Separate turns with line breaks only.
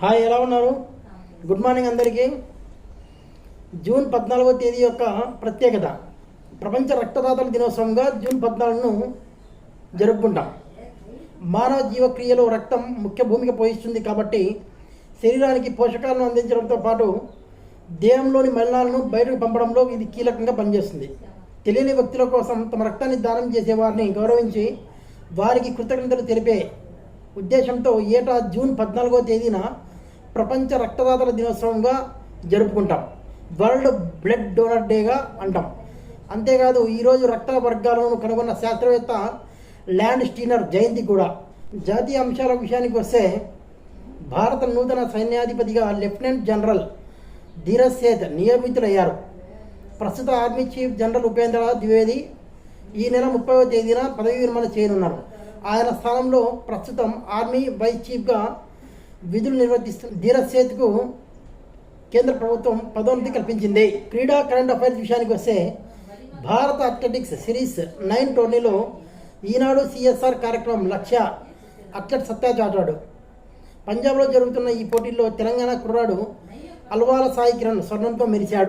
Hi, ఎలా ఉన్నారు? Good morning అందరికీ. జూన్ 14వ తేదీ యొక్క ప్రత్యేకత ప్రపంచ రక్తదాతల దినోత్సవంగా జూన్ 14ను జరుపుకుంటాం. మానవ జీవక్రియలో రక్తం ముఖ్య భూమిక పోషిస్తుంది కాబట్టి శరీరానికి పోషకాలను అందించడంతో పాటు దేహంలోని మలినాలను బయటకు పంపడంలో ఇది కీలకంగా పనిచేస్తుంది. తెలియని వ్యక్తుల కోసం తమ రక్తాన్ని దానం చేసే వారిని గౌరవించి వారికి కృతజ్ఞతలు తెలిపే ఉద్దేశంతో ఏటా జూన్ 14వ తేదీన ప్రపంచ రక్తదాతల దినోత్సవంగా జరుపుకుంటాం. వరల్డ్ బ్లడ్ డోనర్ డేగా అంటాం. అంతేకాదు ఈరోజు రక్త వర్గాలను కనుగొన్న శాస్త్రవేత్త ల్యాండ్ స్టీనర్ జయంతి కూడా. జాతీయ అంశాల విషయానికి వస్తే భారత నూతన సైన్యాధిపతిగా లెఫ్టినెంట్ జనరల్ ధీరజ్ సేథ్ నియమితులయ్యారు. ప్రస్తుత army chief general Upendra Dwivedi ఈ నెల 30వ తేదీన పదవి విరమణ చేయనున్నారు. ఆయన స్థానంలో ప్రస్తుతం ఆర్మీ వైస్ చీఫ్గా విధులు నిర్వర్తిస్తున్న ధీరజ్ సేథ్కు కేంద్ర ప్రభుత్వం పదోన్నతి కల్పించింది. క్రీడా కరెంట్ అఫైర్స్ విషయానికి వస్తే భారత అథ్లెటిక్స్ సిరీస్ 9 టోర్నీలో ఈనాడు సిఎస్ఆర్ కార్యక్రమం లక్ష్య అథ్లెట్ సత్తా చాటాడు. పంజాబ్లో జరుగుతున్న ఈ పోటీల్లో తెలంగాణ కుర్రాడు అల్వాల సాయి కిరణ్ స్వర్ణంతో మెరిశాడు.